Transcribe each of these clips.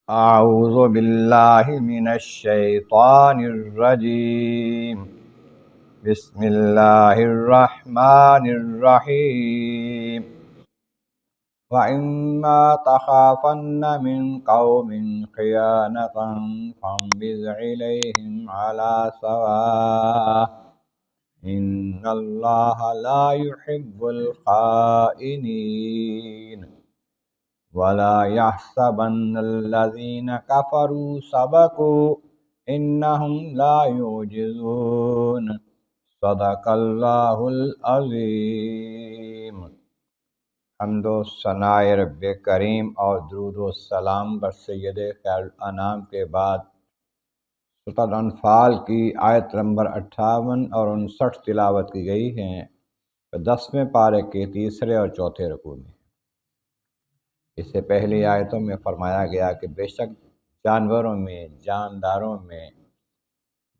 اعوذ باللہ من الشیطان الرجیم بسم اللہ الرحمن الرحیم وَإِمَّا تَخَافَنَّ مِنْ قَوْمٍ خِيَانَةً فَانبِذْ إِلَيْهِمْ عَلَى سَوَاءٍ إِنَّ اللَّهَ لَا يُحِبُّ الْخَائِنِينَ وَلَا يَحْسَبَنَّ الَّذِينَ كَفَرُوا سَبَقُوا إِنَّهُمْ لَا يُعْجِزُونَ صدق اللہ العظیم۔ حمد و ثناء رب کریم اور درود و سلام بر سید خیر الانام کے بعد سورۃ الانفال کی آیت نمبر 58 اور 59 تلاوت کی گئی ہیں 10ویں پارے کے تیسرے اور چوتھے رکوع میں۔ اس سے پہلی آیتوں میں فرمایا گیا کہ بے شک جانوروں میں، جانداروں میں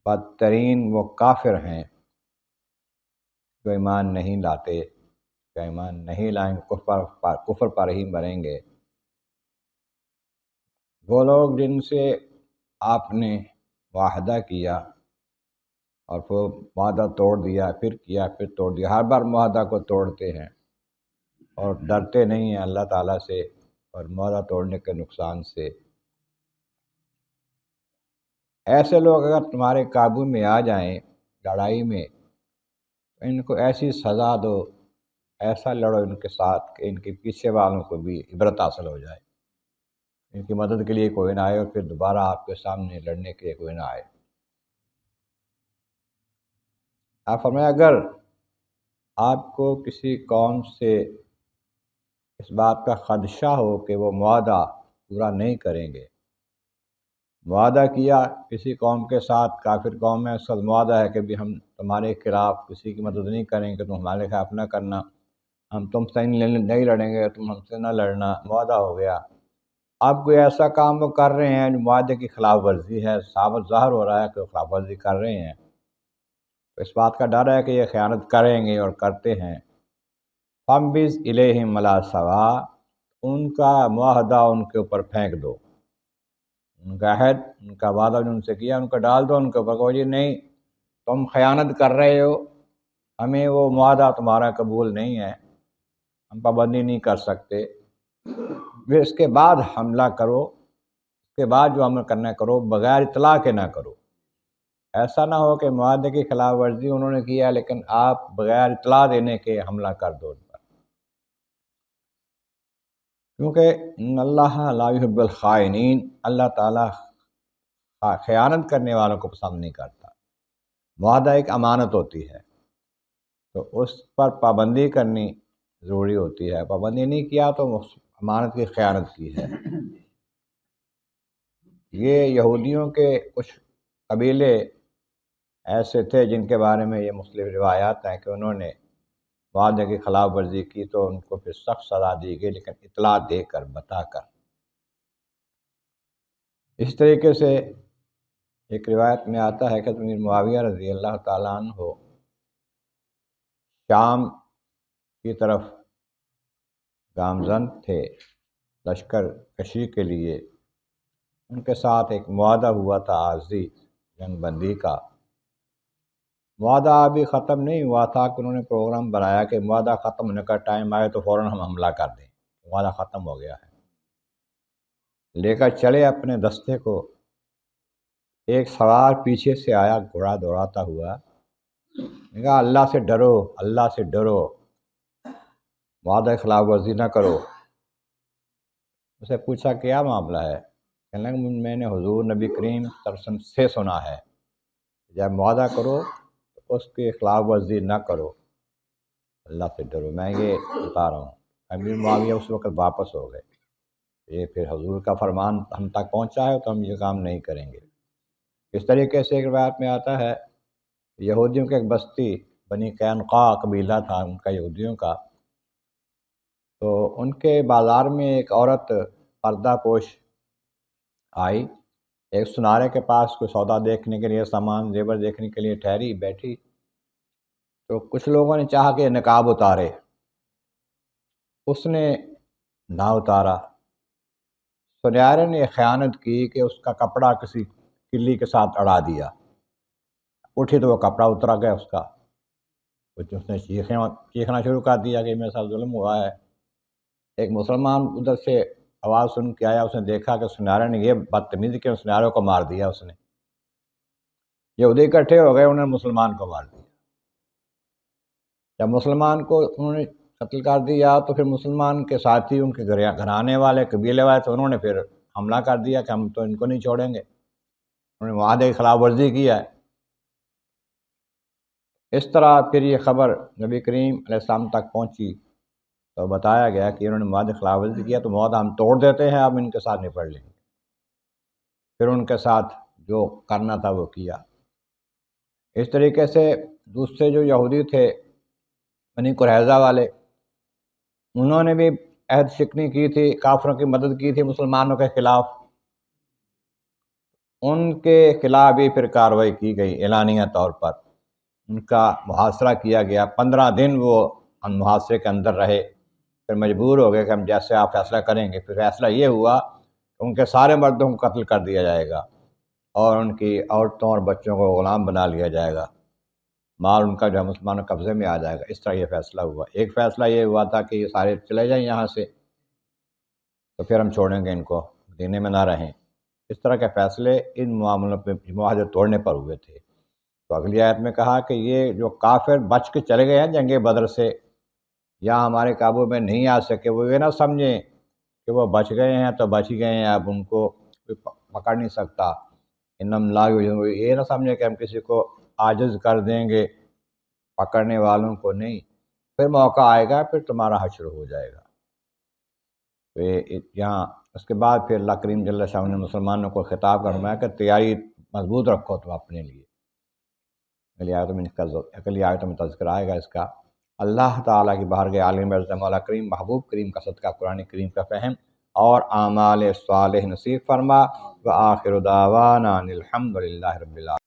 بدترین وہ کافر ہیں جو ایمان نہیں لاتے، جو ایمان نہیں لائیں، کفر پر ہی مریں گے۔ وہ لوگ جن سے آپ نے معاہدہ کیا اور وہ معاہدہ توڑ دیا، پھر کیا، پھر توڑ دیا، ہر بار معاہدہ کو توڑتے ہیں اور ڈرتے نہیں ہیں اللہ تعالیٰ سے اور معاہدہ توڑنے کے نقصان سے۔ ایسے لوگ اگر تمہارے قابو میں آ جائیں لڑائی میں، ان کو ایسی سزا دو، ایسا لڑو ان کے ساتھ کہ ان کے پیچھے والوں کو بھی عبرت حاصل ہو جائے، ان کی مدد کے لیے کوئی نہ آئے اور پھر دوبارہ آپ کے سامنے لڑنے کے لیے کوئی نہ آئے۔ آپ فرمایا اگر آپ کو کسی قوم سے اس بات کا خدشہ ہو کہ وہ معاہدہ پورا نہیں کریں گے، معاہدہ کیا کسی قوم کے ساتھ، کافر قوم ہے، اس کا معاہدہ ہے کہ بھی ہم تمہارے خلاف کسی کی مدد نہیں کریں گے، تم ہمارے خلاف نہ کرنا، ہم تم سے نہیں لڑیں گے، تم ہم سے نہ لڑنا، معاہدہ ہو گیا۔ آپ کوئی ایسا کام وہ کر رہے ہیں جو معاہدے کی خلاف ورزی ہے، ثابت ظاہر ہو رہا ہے کہ وہ خلاف ورزی کر رہے ہیں، تو اس بات کا ڈر ہے کہ یہ خیانت کریں گے اور کرتے ہیں۔ فَانبِذْ إِلَيْهِمْ عَلَى سَوَاءٍ، ان کا معاہدہ ان کے اوپر پھینک دو، ان کا عہد، ان کا وعدہ جو ان سے کیا ان کو ڈال دو ان کے اوپر، کہو جی نہیں تم خیانت کر رہے ہو، ہمیں وہ معاہدہ تمہارا قبول نہیں ہے، ہم پابندی نہیں کر سکتے، پھر اس کے بعد حملہ کرو، اس کے بعد جو عمل کرنا کرو، بغیر اطلاع کے نہ کرو۔ ایسا نہ ہو کہ معاہدے کی خلاف ورزی انہوں نے کیا لیکن آپ بغیر اطلاع دینے کے حملہ کر دو ان پر، کیونکہ ان اللہ لا يحب الخائنین، اللہ تعالیٰ خیانت کرنے والوں کو پسند نہیں کرتا۔ معاہدہ ایک امانت ہوتی ہے تو اس پر پابندی کرنی ضروری ہوتی ہے، پابندی نہیں کیا تو امانت کی خیانت کی ہے۔ یہ یہودیوں کے کچھ قبیلے ایسے تھے جن کے بارے میں یہ مختلف روایات ہیں کہ انہوں نے معاہدے کی خلاف ورزی کی تو ان کو پھر سخت سزا دی گئی، لیکن اطلاع دے کر، بتا کر۔ اس طریقے سے ایک روایت میں آتا ہے کہ امیر معاویہ رضی اللہ تعالیٰ عنہ شام کی طرف گامزن تھے لشکر کشی کے لیے، ان کے ساتھ ایک معاہدہ ہوا تھا عارضی جنگ بندی کا۔ معاہدہ ابھی ختم نہیں ہوا تھا کہ انہوں نے پروگرام بنایا کہ معاہدہ ختم ہونے کا ٹائم آئے تو فوراً ہم حملہ کر دیں، معاہدہ ختم ہو گیا ہے۔ لے کر چلے اپنے دستے کو، ایک سوار پیچھے سے آیا گھوڑا دوڑاتا ہوا، نے کہا اللہ سے ڈرو، اللہ سے ڈرو، معاہدہ خلاف ورزی نہ کرو۔ اسے پوچھا کیا معاملہ ہے؟ کہنے لگا میں نے حضور نبی کریم صلی اللہ علیہ وسلم سے سنا ہے جب معاہدہ کرو تو اس کی خلاف ورزی نہ کرو، اللہ سے ڈرو، میں یہ بتا رہا ہوں۔ امیر معاویہ اس وقت واپس ہو گئے، یہ پھر حضور کا فرمان ہم تک پہنچا ہے تو ہم یہ کام نہیں کریں گے۔ اس طریقے سے ایک روایت میں آتا ہے یہودیوں کی ایک بستی بنی قینقاع قبیلہ تھا ان کا، یہودیوں کا، تو ان کے بازار میں ایک عورت پردہ پوش آئی، ایک سنارے کے پاس کوئی سودا دیکھنے کے لیے، سامان زیور دیکھنے کے لیے ٹھہری بیٹھی، تو کچھ لوگوں نے چاہا کہ نقاب اتارے، اس نے نہ اتارا، سنیارے نے یہ خیانت کی کہ اس کا کپڑا کسی کلی کے ساتھ اڑا دیا، اٹھی تو وہ کپڑا اترا گیا اس کا، اس نے چیخنا شروع کر دیا کہ میرے ساتھ ظلم ہوا ہے۔ ایک مسلمان ادھر سے آواز سن کے آیا، اس نے دیکھا کہ سنیارے نے یہ بدتمیزی کی، سنیارے کو مار دیا اس نے۔ یہودی اکٹھے ہو گئے، انہوں نے مسلمان کو مار دیا۔ جب مسلمان کو انہوں نے قتل کر دیا تو پھر مسلمان کے ساتھی، ان کے گھرانے والے، قبیلے والے تھے، انہوں نے پھر حملہ کر دیا کہ ہم تو ان کو نہیں چھوڑیں گے، انہوں نے معاہدے کی خلاف ورزی کیا ہے۔ اس طرح پھر یہ خبر نبی کریم علیہ السلام تک پہنچی تو بتایا گیا کہ انہوں نے معاہدے کی خلاف ورزی کیا تو معاہدہ ہم توڑ دیتے ہیں، اب ان کے ساتھ نپٹ لیں گے۔ پھر ان کے ساتھ جو کرنا تھا وہ کیا۔ اس طریقے سے دوسرے جو یہودی تھے بنی قریظہ والے، انہوں نے بھی عہد شکنی کی تھی، کافروں کی مدد کی تھی مسلمانوں کے خلاف، ان کے خلاف بھی پھر کارروائی کی گئی اعلانیہ طور پر، ان کا محاصرہ کیا گیا۔ 15 دن وہ ان محاصرے کے اندر رہے، پھر مجبور ہو گئے کہ ہم جیسے آپ فیصلہ کریں گے۔ پھر فیصلہ یہ ہوا کہ ان کے سارے مردوں کو قتل کر دیا جائے گا اور ان کی عورتوں اور بچوں کو غلام بنا لیا جائے گا، مال ان کا جو ہے مسلمانوں قبضے میں آ جائے گا۔ اس طرح یہ فیصلہ ہوا۔ ایک فیصلہ یہ ہوا تھا کہ یہ سارے چلے جائیں یہاں سے، تو پھر ہم چھوڑیں گے ان کو، مدینے میں نہ رہیں۔ اس طرح کے فیصلے ان معاملوں پہ معاہدے توڑنے پر ہوئے تھے۔ تو اگلی آیت میں کہا کہ یہ جو کافر بچ کے چلے گئے ہیں جنگ بدر سے، یا ہمارے قابو میں نہیں آ سکے، وہ یہ نہ سمجھیں کہ وہ بچ گئے ہیں تو بچ گئے ہیں، اب ان کو کوئی پکڑ نہیں سکتا۔ انہم لا یعجزون، یہ نہ سمجھیں کہ ہم کسی کو عاجز کر دیں گے پکڑنے والوں کو، نہیں، پھر موقع آئے گا، پھر تمہارا حشر ہو جائے گا۔ تو یہاں اس کے بعد پھر اللہ کریم جل شانہ نے مسلمانوں کو خطاب فرمایا کہ تیاری مضبوط رکھو تم اپنے لیے۔ اگلی آیتوں میں تذکرہ آئے گا اس کا۔ اللہ تعالیٰ کی بارگاہ عالم عرض مولا کریم محبوب کریم کا صدقہ قرآن کریم کا فہم اور اعمال صالح نصیب فرما۔ وآخر دعوانا الحمد للہ رب العالمین۔